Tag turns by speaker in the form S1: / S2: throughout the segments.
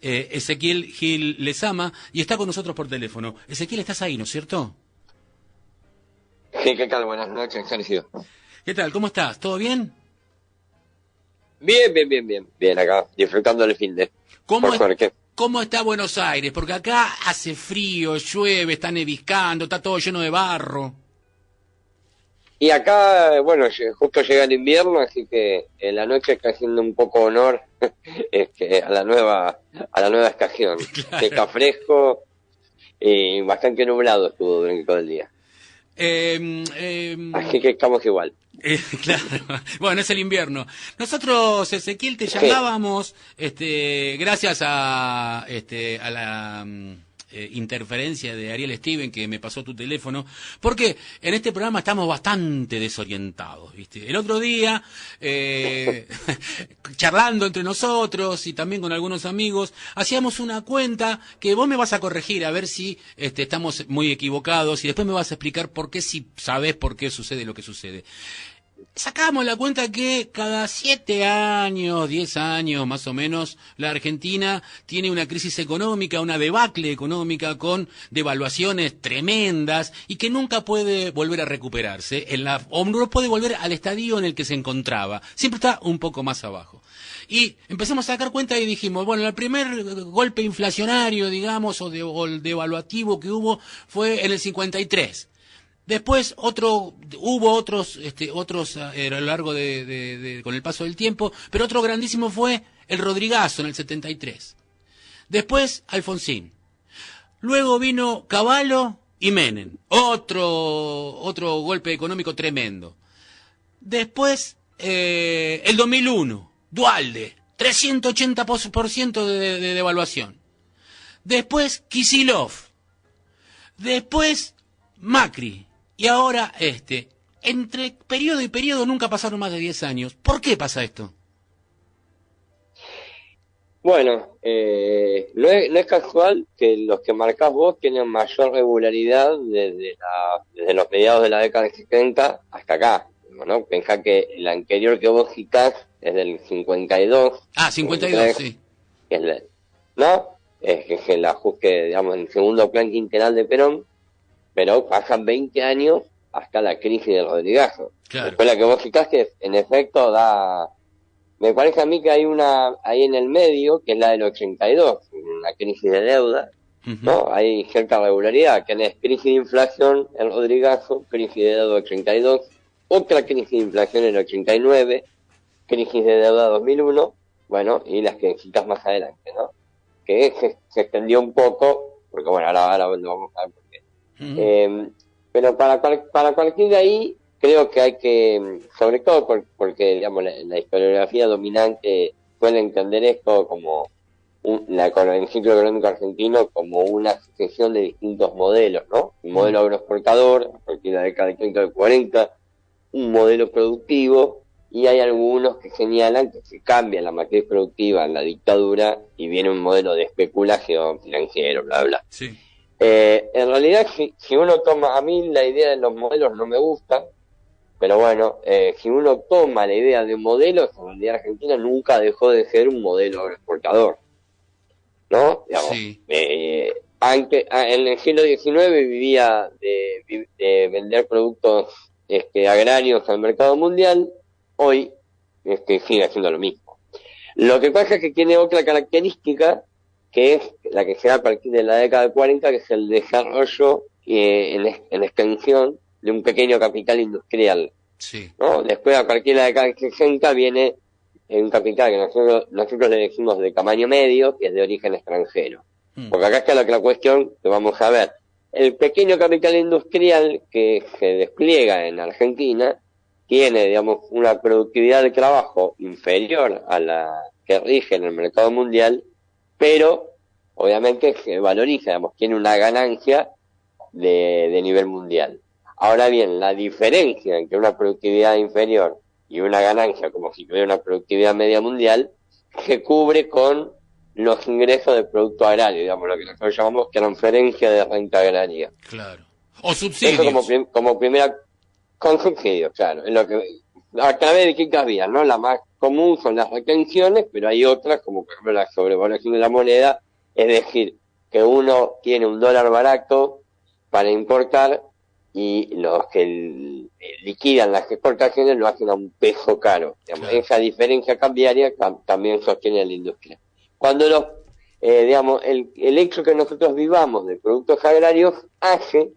S1: Ezequiel Gil Lezama, y está con nosotros por teléfono. Ezequiel, estás ahí, ¿no es cierto?
S2: Sí, ¿qué tal? Buenas noches, Sergio.
S1: ¿Qué tal? ¿Cómo estás? ¿Todo bien?
S2: Bien. Bien, acá, disfrutando del fin de...
S1: ¿Cómo,
S2: Por suerte.
S1: ¿Cómo está Buenos Aires? Porque acá hace frío, llueve, está neviscando, está todo lleno de barro.
S2: Y acá, bueno, justo llega el invierno, así que en la noche está haciendo un poco honor a la nueva estación.
S1: Claro.
S2: Está fresco y bastante nublado estuvo durante todo el día. Así que estamos igual.
S1: Claro, bueno, es el invierno. Nosotros, Ezequiel, te llamábamos, gracias a la interferencia de Ariel Steven, que me pasó tu teléfono, porque en este programa estamos bastante desorientados, ¿viste? El otro día, charlando entre nosotros y también con algunos amigos, hacíamos una cuenta que vos me vas a corregir a ver si estamos muy equivocados y después me vas a explicar por qué, si sabés por qué sucede lo que sucede. Sacamos la cuenta que cada 7 años, 10 años más o menos, la Argentina tiene una crisis económica, una debacle económica con devaluaciones tremendas y que nunca puede volver a recuperarse, o no puede volver al estadio en el que se encontraba. Siempre está un poco más abajo. Y empezamos a sacar cuenta y dijimos, bueno, el primer golpe inflacionario, digamos, o devaluativo que hubo fue en el 53. Después hubo otros a lo largo con el paso del tiempo, pero otro grandísimo fue el Rodrigazo en el 73. Después Alfonsín. Luego vino Cavallo y Menem. Otro golpe económico tremendo. Después el 2001, Duhalde, 380% de devaluación. Después Kicillof. Después Macri. Y ahora entre periodo y periodo nunca pasaron más de 10 años. ¿Por qué pasa esto?
S2: Bueno, no es casual que los que marcás vos tienen mayor regularidad desde los mediados de la década de 70 hasta acá, ¿no? Pensá que el anterior que vos citás es del 52.
S1: Ah, 52, sí.
S2: Que es ¿no? Que es el ajuste, digamos, en el segundo plan quinquenal de Perón, pero pasan 20 años hasta la crisis del Rodrigazo.
S1: Claro.
S2: Después la que vos citaste, en efecto, me parece a mí que hay una ahí en el medio, que es la del 82, una crisis de deuda, ¿no? Hay cierta regularidad, que es crisis de inflación, el Rodrigazo, crisis de deuda 82, otra crisis de inflación en el 89, crisis de deuda 2001, bueno, y las que citas más adelante, ¿no? Que se extendió un poco, porque bueno, ahora lo vamos a ver por qué. Pero para partir de ahí, creo que hay que, sobre todo porque digamos, la historiografía dominante suele entender esto como el ciclo económico argentino como una sucesión de distintos modelos, ¿no? Un modelo agroexportador, a partir de la década de 30 y 40, un modelo productivo, y hay algunos que señalan que se cambia la matriz productiva en la dictadura y viene un modelo de especulación financiero, bla, bla.
S1: Sí.
S2: En realidad, si uno toma, a mí la idea de los modelos no me gusta, pero bueno, si uno toma la idea de modelos, en realidad Argentina nunca dejó de ser un modelo exportador, ¿no? Digamos,
S1: Sí.
S2: En el siglo XIX vivía de vender productos agrarios al mercado mundial, hoy sigue haciendo lo mismo. Lo que pasa es que tiene otra característica, que es la que se da a partir de la década de 40, que es el desarrollo en extensión de un pequeño capital industrial.
S1: Sí.
S2: ¿No? Después, a partir de la década de 60, viene un capital que nosotros le decimos de tamaño medio, que es de origen extranjero. Porque acá está la cuestión que vamos a ver. El pequeño capital industrial que se despliega en Argentina tiene, digamos, una productividad de trabajo inferior a la que rige en el mercado mundial, pero obviamente se valoriza, digamos, tiene una ganancia de nivel mundial. Ahora bien, la diferencia entre una productividad inferior y una ganancia, como si tuviera una productividad media mundial, se cubre con los ingresos del producto agrario, digamos, lo que nosotros llamamos transferencia de renta agraria.
S1: Claro. O subsidios.
S2: Eso como primera, con subsidios, claro, en lo que, a través de distintas vías, ¿no? La más común son las retenciones, pero hay otras, como por ejemplo la sobrevaluación de la moneda, es decir, que uno tiene un dólar barato para importar y los que liquidan las exportaciones lo hacen a un peso caro. Digamos, esa diferencia cambiaria también sostiene a la industria. Cuando el hecho que nosotros vivamos de productos agrarios hace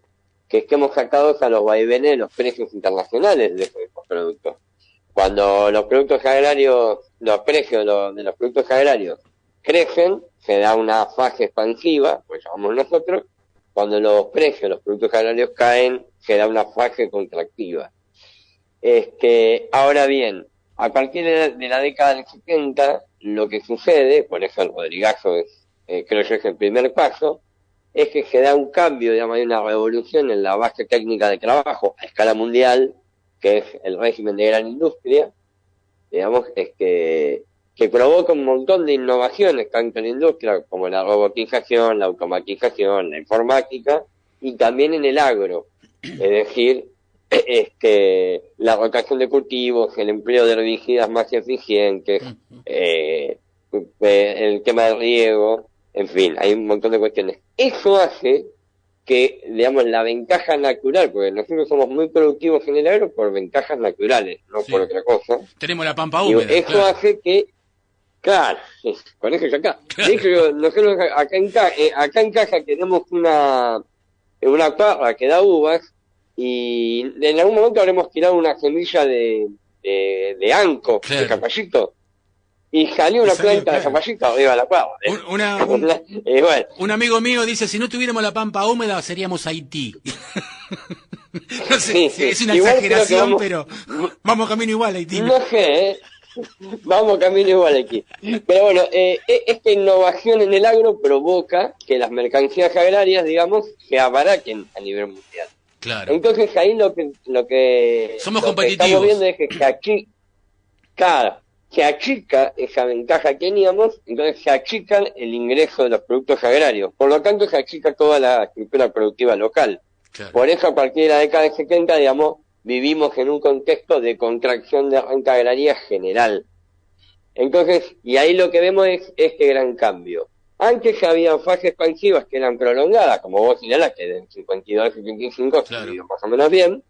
S2: que estemos sacados a los vaivenes de los precios internacionales de esos productos. Cuando los productos agrarios, los precios de los productos agrarios crecen, se da una fase expansiva, pues llamamos nosotros. Cuando los precios de los productos agrarios caen, se da una fase contractiva. Ahora bien, a partir de la década del 70, lo que sucede, por eso el Rodrigazo creo yo es el primer paso, es que se da un cambio, digamos, hay una revolución en la base técnica de trabajo a escala mundial, que es el régimen de gran industria, digamos, que provoca un montón de innovaciones, tanto en la industria como en la robotización, la automatización, la informática, y también en el agro, es decir, la rotación de cultivos, el empleo de herbicidas más eficientes, el tema del riego, en fin, hay un montón de cuestiones. Eso hace que, digamos, la ventaja natural, porque nosotros somos muy productivos en el agro por ventajas naturales, no por otra cosa.
S1: Tenemos la pampa húmeda.
S2: Eso hace que, claro, con eso ya acá. De hecho, nosotros acá en casa tenemos una parra que da uvas, y en algún momento habremos tirado una semilla de anco, de zapallito, y salió una planta de zapallito arriba de la parra.
S1: Bueno. Un amigo mío dice, si no tuviéramos la pampa húmeda seríamos Haití. No sé, sí. Es una exageración, pero vamos camino igual a Haití.
S2: No sé, vamos camino igual aquí. Pero bueno, esta innovación en el agro provoca que las mercancías agrarias, digamos, se abaraquen a nivel mundial.
S1: Claro.
S2: Entonces ahí lo que
S1: somos competitivos.
S2: Estamos viendo es que aquí, claro, se achica esa ventaja que teníamos, entonces se achica el ingreso de los productos agrarios. Por lo tanto, se achica toda la estructura productiva local. Claro. Por eso, a partir de la década de 70, digamos, vivimos en un contexto de contracción de renta agraria general. Entonces, y ahí lo que vemos es este gran cambio. Antes había fases expansivas que eran prolongadas, como vos señalás, que del 52 al 75 se vivió más o menos bien,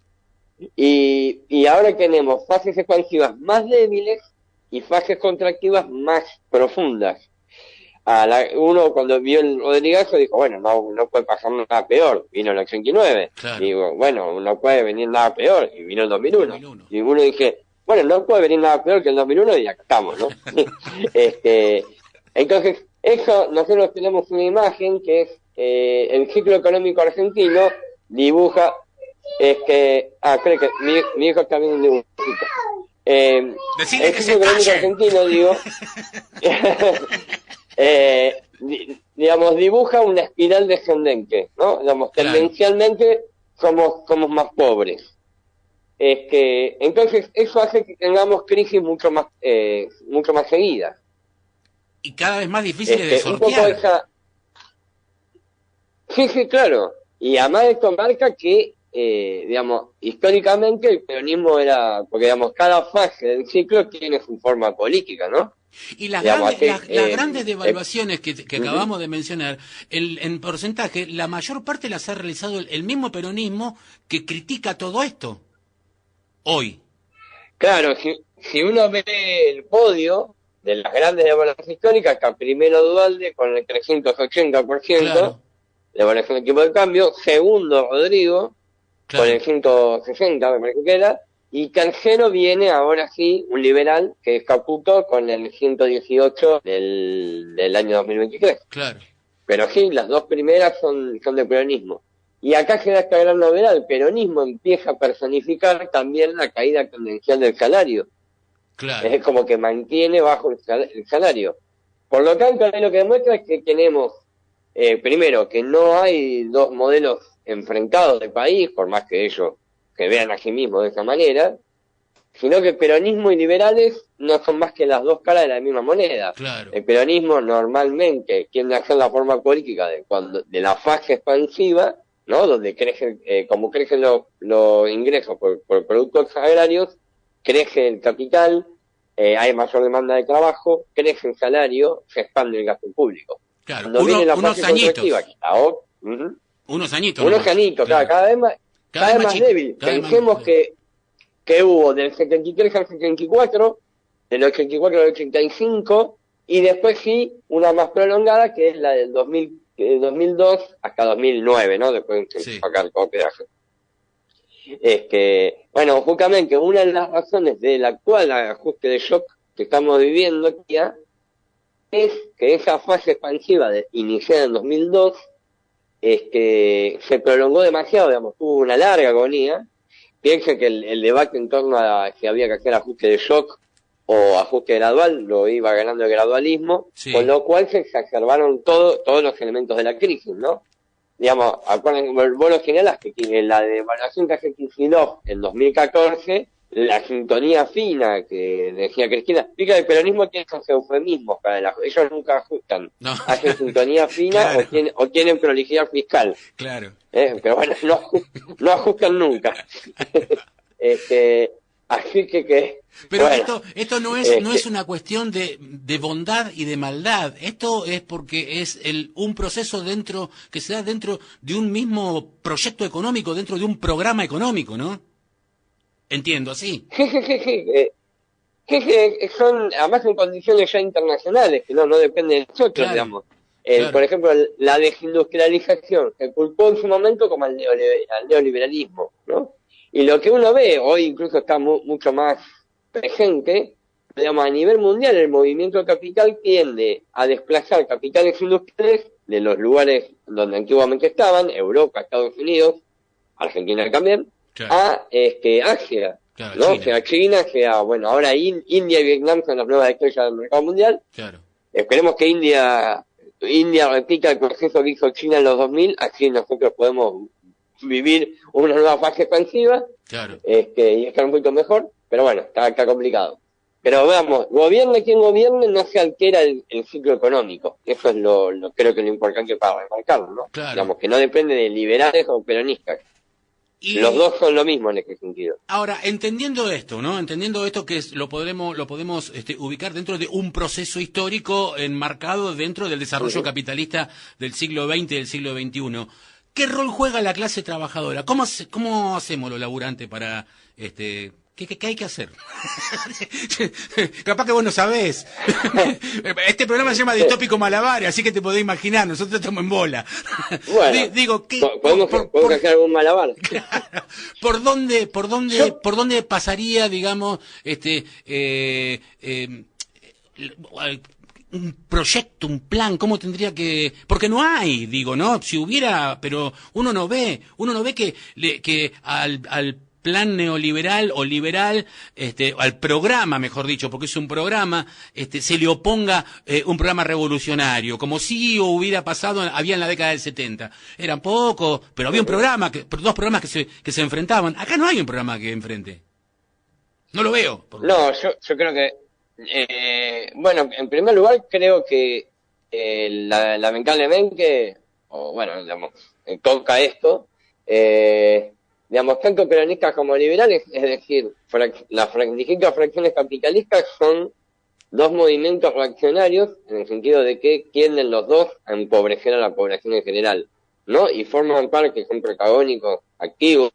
S2: y ahora tenemos fases expansivas más débiles y fases contractivas más profundas. Uno cuando vio el Rodrigazo dijo, bueno, no puede pasar nada peor, vino el 89. Claro. Digo, bueno, no puede venir nada peor, y vino el 2001. Y uno dice, bueno, no puede venir nada peor que el 2001, y acá estamos, ¿no? Entonces, eso, nosotros tenemos una imagen que es el ciclo económico argentino dibuja, creo que mi hijo está viendo un dibujito. El ciclo económico argentino, digo, digamos, dibuja una espiral descendente, ¿no? Digamos, claro. Tendencialmente somos más pobres. Entonces, eso hace que tengamos crisis mucho más seguidas.
S1: Y cada vez más difíciles de sortear.
S2: Sí, claro. Y además esto marca que, digamos, históricamente el peronismo era, porque digamos, cada fase del ciclo tiene su forma política, ¿no?
S1: Y las grandes devaluaciones que acabamos de mencionar, en porcentaje, la mayor parte las ha realizado el mismo peronismo que critica todo esto, hoy.
S2: Claro, si uno ve el podio de las grandes devaluaciones históricas, está primero Duhalde con el 380%, claro, de evaluación del tipo de cambio, segundo Rodrigo, claro, con el 160, me parece que era, y tercero viene ahora sí un liberal, que es Caputo, con el 118 del año 2023.
S1: Claro.
S2: Pero sí, las dos primeras son de peronismo. Y acá se da esta gran novedad, el peronismo empieza a personificar también la caída tendencial del salario.
S1: Claro.
S2: Es como que mantiene bajo el salario. Por lo tanto, lo que demuestra es que tenemos, primero, que no hay dos modelos enfrentados de país, por más que ellos se vean a sí mismos de esa manera, sino que peronismo y liberales no son más que las dos caras de la misma moneda.
S1: Claro.
S2: El peronismo normalmente tiende a ser la forma política de la fase expansiva, ¿no? Donde como crecen los ingresos por productos agrarios, crece el capital, hay mayor demanda de trabajo, crece el salario, se expande el gasto público.
S1: Claro,
S2: Cuando viene la
S1: unos
S2: fase
S1: añitos.
S2: contractiva, que ahora,
S1: Unos añitos.
S2: unos añitos,
S1: claro.
S2: cada vez más, cada vez más
S1: chico,
S2: débil.
S1: cada vez
S2: Pensemos
S1: más-
S2: que hubo del 73 al 74, del 84 al 85, y después sí, una más prolongada, que es la del 2002 hasta 2009, ¿no? Después de
S1: Sí.
S2: sacar todo pedazo. Es que, bueno, justamente una de las razones del actual ajuste de shock que estamos viviendo ya es que esa fase expansiva iniciada en 2002 es que se prolongó demasiado, digamos, tuvo una larga agonía. Piensen que el debate en torno a si había que hacer ajuste de shock o ajuste gradual lo iba ganando el gradualismo,
S1: Sí.
S2: con lo cual se exacerbaron todos los elementos de la crisis, ¿no? Digamos, acuérdense, vos lo señalaste, que en la devaluación que hace Kicillof en 2014, la sintonía fina que decía Cristina, explica que el peronismo tiene esos eufemismos para ellos nunca ajustan,
S1: No.
S2: hacen sintonía fina
S1: Claro.
S2: o tienen prolijidad fiscal.
S1: Claro.
S2: Pero bueno, no ajustan nunca. Así que
S1: Pero
S2: bueno,
S1: esto no es una cuestión de bondad y de maldad. Esto es porque es un proceso que se da dentro de un mismo proyecto económico, dentro de un programa económico, ¿no? Entiendo, así.
S2: son además en condiciones ya internacionales, que no dependen de nosotros,
S1: Claro,
S2: digamos.
S1: claro.
S2: Por ejemplo, la desindustrialización se culpó en su momento como al neoliberalismo, ¿no? Y lo que uno ve, hoy incluso está mucho más presente, digamos, a nivel mundial el movimiento de capital tiende a desplazar capitales industriales de los lugares donde antiguamente estaban, Europa, Estados Unidos, Argentina también,
S1: Claro.
S2: a Asia,
S1: Claro,
S2: ¿no?
S1: China.
S2: Sea China, sea, bueno, ahora India y Vietnam son las nuevas estrellas del mercado mundial.
S1: Claro.
S2: Esperemos que India repita el proceso que hizo China en los 2000, así nosotros podemos vivir una nueva fase expansiva,
S1: Claro.
S2: y estar un poquito mejor, pero bueno, está complicado. Pero veamos, gobierne quien gobierne, no se altera el ciclo económico. Eso es creo que lo importante para remarcarlo, ¿no?
S1: Claro.
S2: Digamos, que no depende de liberales o peronistas.
S1: Y
S2: Los dos son lo mismo en ese sentido.
S1: ahora, entendiendo esto, ¿no? Entendiendo esto que lo podemos ubicar dentro de un proceso histórico enmarcado dentro del desarrollo
S2: Ujú.
S1: capitalista del siglo XX y del siglo XXI. ¿Qué rol juega la clase trabajadora? ¿Cómo hacemos los laburantes para ¿qué hay que hacer? Capaz que vos no sabés. Este programa se llama Distópico Malabares, así que te podés imaginar, nosotros estamos en bola.
S2: Bueno,
S1: Digo,
S2: podemos hacer algún malabar.
S1: ¿Por dónde pasaría, digamos, un proyecto, un plan? ¿Cómo tendría que...? Porque no hay, digo, ¿no? Si hubiera, pero uno no ve que al plan neoliberal o liberal, al programa, mejor dicho, porque es un programa, se le oponga un programa revolucionario, como si hubiera pasado, había en la década del 70. Eran pocos, pero había un programa, dos programas que se enfrentaban. Acá no hay un programa que enfrente. No lo veo.
S2: No, yo creo que, bueno, en primer lugar creo que lamentablemente, o bueno, digamos, toca esto, digamos, tanto peronistas como liberales, es decir, las distintas fracciones capitalistas son dos movimientos reaccionarios en el sentido de que tienden los dos a empobrecer a la población en general, ¿no? Y forman parte, son protagónicos, activos,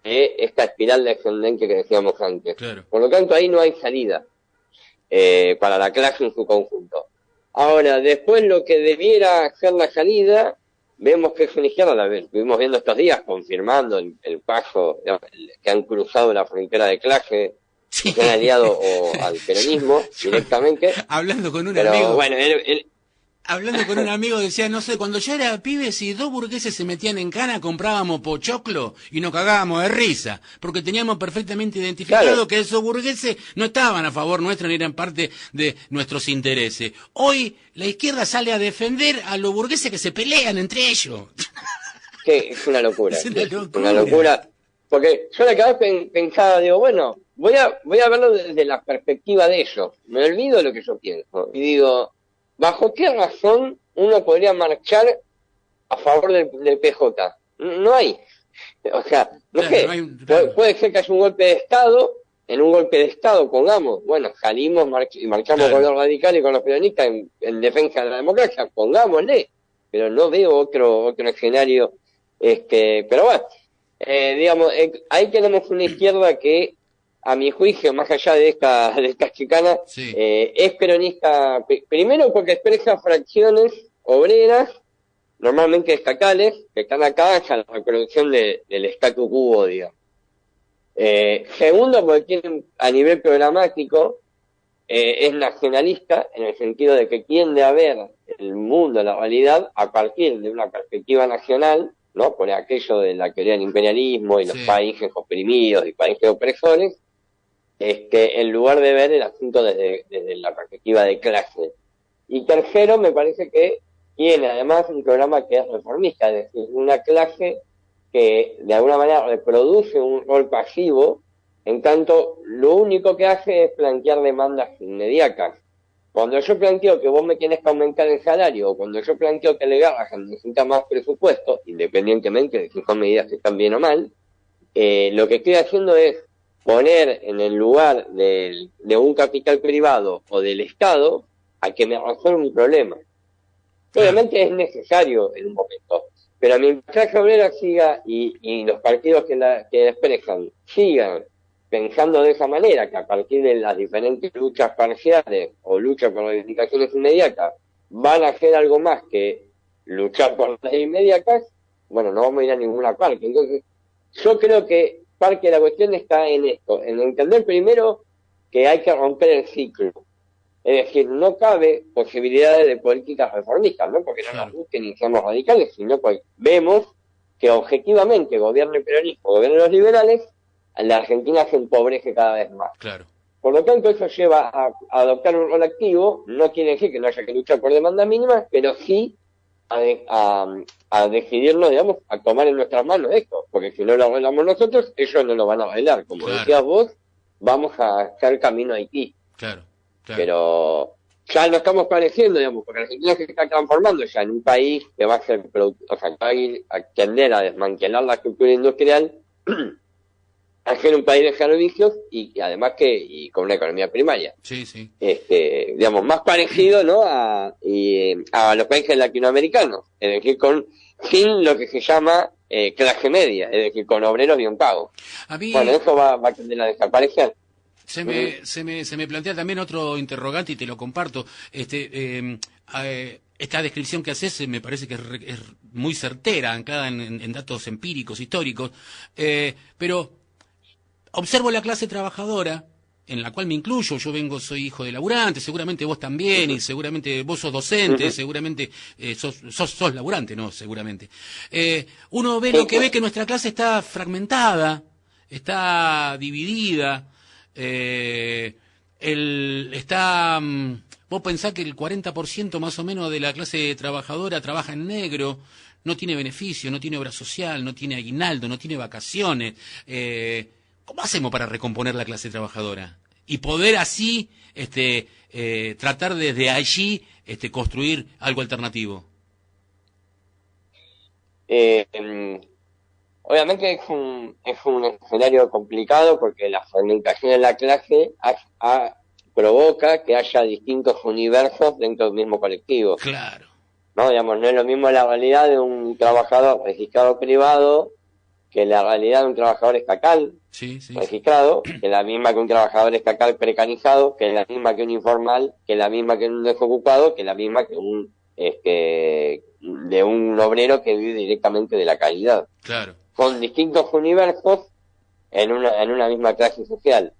S2: de esta espiral descendente que decíamos antes.
S1: Claro.
S2: Por lo tanto, ahí no hay salida para la clase en su conjunto. Ahora, después lo que debiera ser la salida, vemos que es una izquierda, la estuvimos viendo estos días, confirmando el paso, digamos, que han cruzado la frontera de clase,
S1: Sí.
S2: que han aliado al peronismo directamente.
S1: Hablando con un
S2: Pero
S1: amigo.
S2: bueno,
S1: Hablando con un amigo decía, no sé, cuando yo era pibe, si dos burgueses se metían en cana, comprábamos pochoclo y nos cagábamos de risa, porque teníamos perfectamente identificado
S2: Claro.
S1: que esos burgueses no estaban a favor nuestro ni eran parte de nuestros intereses. Hoy la izquierda sale a defender a los burgueses que se pelean entre ellos.
S2: que es una locura.
S1: Es una locura.
S2: Una locura. Porque yo la cada vez pensaba, digo, bueno, voy a verlo desde la perspectiva de ellos. Me olvido de lo que yo pienso. Y digo, ¿bajo qué razón uno podría marchar a favor del PJ? No hay. O sea, no
S1: Claro,
S2: sé.
S1: no hay claro.
S2: Puede ser que haya un golpe de Estado, en un golpe de Estado, pongamos, bueno, salimos y marchamos
S1: Claro.
S2: con los radicales y con los peronistas en defensa de la democracia, pongámosle, pero no veo otro escenario, pero bueno, digamos, ahí tenemos una izquierda que, a mi juicio, más allá de esta chicana,
S1: Sí,
S2: es peronista, primero porque expresa fracciones obreras, normalmente estatales, que están acá hacia la reproducción del statu quo, digamos. Segundo, porque tiene, a nivel programático, es nacionalista, en el sentido de que tiende a ver el mundo, la realidad, a partir de una perspectiva nacional, ¿no? Por aquello de la teoría del imperialismo y los
S1: sí,
S2: países oprimidos y países opresores, en lugar de ver el asunto desde la perspectiva de clase. Y tercero, me parece que tiene además un programa que es reformista, es decir, una clase que de alguna manera reproduce un rol pasivo, en tanto lo único que hace es plantear demandas inmediatas. Cuando yo planteo que vos me tienes que aumentar el salario, o cuando yo planteo que Legarra necesita más presupuesto, independientemente de si son medidas que están bien o mal, lo que estoy haciendo es poner en el lugar de un capital privado o del Estado a que me resuelva un problema.
S1: claro,
S2: Obviamente es necesario en un momento, pero mientras la clase obrera siga y los partidos que la expresan sigan pensando de esa manera, que a partir de las diferentes luchas parciales o luchas por reivindicaciones inmediatas van a hacer algo más que luchar por las inmediatas, bueno, no vamos a ir a ninguna parte. Entonces, yo creo que parte de la cuestión está en esto, en entender primero que hay que romper el ciclo. Es decir, no cabe posibilidades de políticas reformistas, ¿no? Porque no nos
S1: claro.
S2: gusten y seamos radicales, sino que vemos que objetivamente gobierno el peronismo, gobierno los liberales, la Argentina se empobrece cada vez más.
S1: Claro.
S2: Por lo tanto, eso lleva a adoptar un rol activo, no quiere decir que no haya que luchar por demandas mínimas, pero sí a decidirnos, digamos, a tomar en nuestras manos esto, porque si no lo arreglamos nosotros, ellos no lo van a arreglar. Como
S1: Claro,
S2: decías vos, vamos a hacer camino a Haití,
S1: claro, claro.
S2: pero ya lo estamos padeciendo, digamos, porque Argentina se está transformando ya en un país que va a ser, o sea, va a ir a tender a desmantelar la estructura industrial, a ser un país de servicios y además y con una economía primaria.
S1: Sí, sí.
S2: Digamos, más parecido, ¿no? A los países latinoamericanos, es decir, sin lo que se llama clase media, es decir, con obreros bien pagos.
S1: A mí
S2: Bueno, eso va a tender a desaparecer.
S1: se me plantea también otro interrogante y te lo comparto. Esta descripción que haces me parece que es muy certera, anclada en datos empíricos, históricos, pero observo la clase trabajadora, en la cual me incluyo, soy hijo de laburante, seguramente vos también, y seguramente vos sos docente, seguramente sos laburante, no, seguramente. Uno ve lo que ve que nuestra clase está fragmentada, está dividida, vos pensás que el 40% más o menos de la clase trabajadora trabaja en negro, no tiene beneficio, no tiene obra social, no tiene aguinaldo, no tiene vacaciones. ¿Cómo hacemos para recomponer la clase trabajadora? Y poder así tratar desde allí construir algo alternativo.
S2: Obviamente es un escenario complicado porque la fragmentación de la clase provoca que haya distintos universos dentro del mismo colectivo.
S1: Claro.
S2: ¿No? Digamos, no es lo mismo la realidad de un trabajador registrado privado que la realidad de un trabajador estatal registrado, que es la misma que un trabajador estatal precarizado, que es la misma que un informal, que es la misma que un desocupado, que es la misma que de un obrero que vive directamente de la calidad.
S1: Claro.
S2: Son distintos universos en una misma clase social.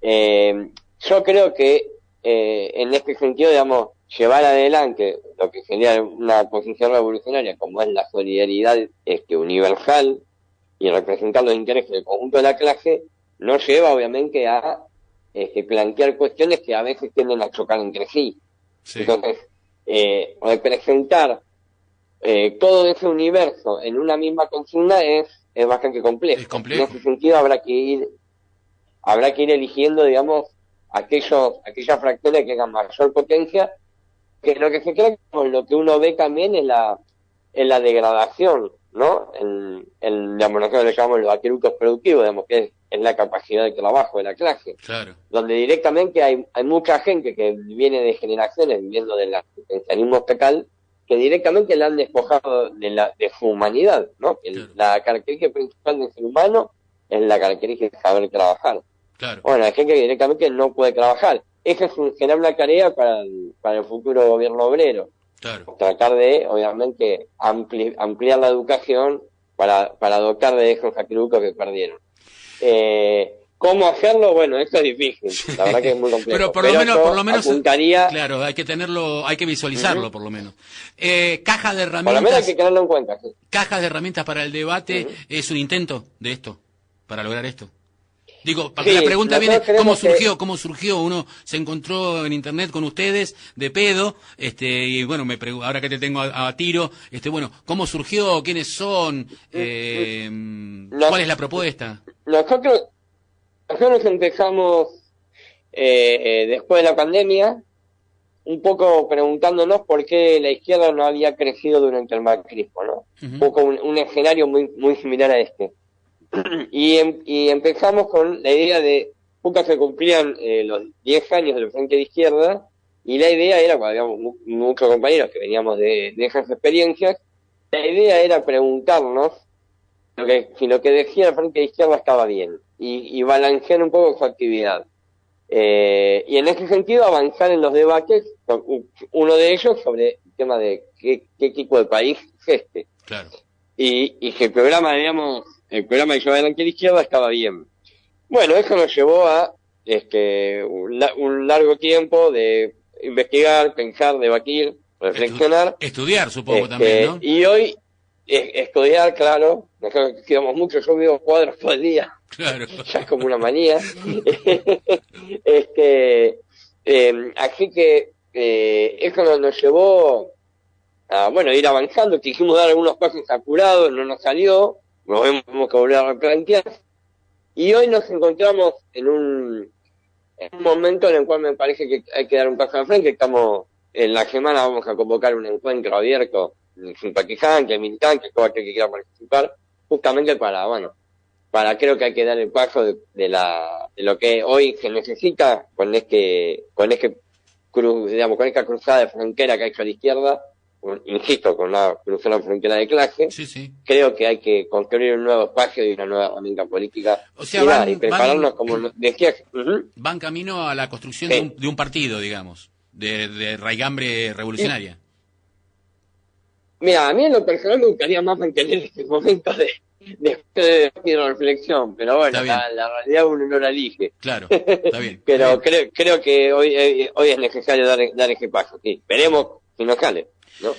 S2: Yo creo que en este sentido, digamos, llevar adelante lo que sería una posición revolucionaria como es la solidaridad universal y representar los intereses del conjunto de la clase, no lleva obviamente a plantear cuestiones que a veces tienden a chocar entre sí. Entonces, representar todo ese universo en una misma consigna es bastante complejo. En ese sentido habrá que ir eligiendo, digamos, aquellas fracciones que tengan mayor potencia, que lo que se crea, lo que uno ve también es la degradación, ¿no? Digamos, nosotros le llamamos los aqueductos productivos, digamos, que es la capacidad de trabajo de la clase.
S1: Claro.
S2: Donde directamente hay mucha gente que viene de generaciones viviendo del asistencialismo estatal, que directamente la han despojado de su humanidad, ¿no?
S1: Claro.
S2: La característica principal del ser humano es la característica de saber trabajar.
S1: Claro.
S2: Bueno, hay gente que directamente no puede trabajar. Esa será una tarea para el futuro gobierno obrero.
S1: Claro.
S2: Tratar de, obviamente, ampliar la educación para dotar de esos aqueductos que perdieron. ¿Cómo hacerlo? Bueno, esto es difícil, la verdad que es muy complejo.
S1: Pero por lo menos
S2: apuntaría...
S1: Claro, hay que tenerlo, hay que visualizarlo por lo menos. Caja de herramientas.
S2: Por lo menos hay que tenerlo en cuenta. Sí.
S1: Cajas de herramientas para el debate, ¿es un intento de esto, para lograr esto? Digo, porque la pregunta viene, ¿cómo surgió? Uno se encontró en internet con ustedes de pedo, y bueno, ahora que te tengo a tiro, bueno, ¿cómo surgió? ¿Quiénes son? ¿Cuál es la propuesta?
S2: Nosotros empezamos después de la pandemia, un poco preguntándonos por qué la izquierda no había crecido durante el macrismo, ¿no? Un poco un escenario muy, muy similar a este. Y empezamos con la idea de, nunca se cumplían los 10 años del Frente de Izquierda, y la idea era, cuando habíamos muchos compañeros que veníamos de esas experiencias, la idea era preguntarnos si lo que decía el Frente de Izquierda estaba bien, y balancear un poco su actividad. Y en ese sentido avanzar en los debates, uno de ellos sobre el tema de qué tipo de país es este.
S1: Claro.
S2: Y que el programa que llevaba adelante la izquierda estaba bien. Bueno, eso nos llevó a un largo tiempo de investigar, pensar, debatir, reflexionar.
S1: Estudiar, supongo, también, ¿no?
S2: Y hoy, estudiar, claro, nosotros estudiamos mucho, yo veo cuadros todo el día.
S1: Claro.
S2: Ya es como una manía. Así que eso nos llevó a, bueno, ir avanzando. Quisimos dar algunos pasos apurados, no nos salió, nos vemos que volver a replantear. Y hoy nos encontramos en un momento en el cual me parece que hay que dar un paso al frente. Estamos, en la semana vamos a convocar un encuentro abierto de simpatizantes, militantes, todo aquel que quiera participar, justamente para creo que hay que dar el paso de lo que hoy se necesita con con esta cruzada de frontera que ha hecho la izquierda, insisto, con una cruzada de frontera de clase.
S1: Sí.
S2: Creo que hay que construir un nuevo espacio y una nueva herramienta política.
S1: O sea,
S2: y prepararnos, como decía.
S1: Van camino a la construcción de un partido, digamos, de raigambre revolucionaria.
S2: Mira, a mí en lo personal me gustaría más mantener este momento de reflexión, pero bueno, la realidad uno no la elige.
S1: Claro, está bien.
S2: Pero creo que hoy es necesario dar ese paso. Sí, veremos si nos sale, ¿no?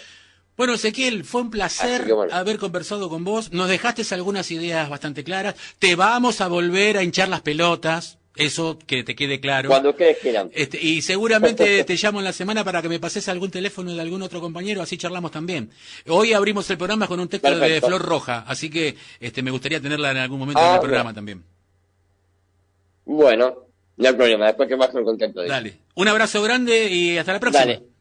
S1: Bueno, Ezequiel, fue un placer haber conversado con vos. Nos dejaste algunas ideas bastante claras. Te vamos a volver a hinchar las pelotas. Eso, que te quede claro.
S2: Cuando ustedes quieran.
S1: Y seguramente te llamo en la semana para que me pases algún teléfono de algún otro compañero, así charlamos también. Hoy abrimos el programa con un texto de Flor Roja, así que me gustaría tenerla en algún momento en el programa también.
S2: Bueno, no hay problema, después que más en contacto.
S1: Dale, un abrazo grande y hasta la próxima.
S2: Dale.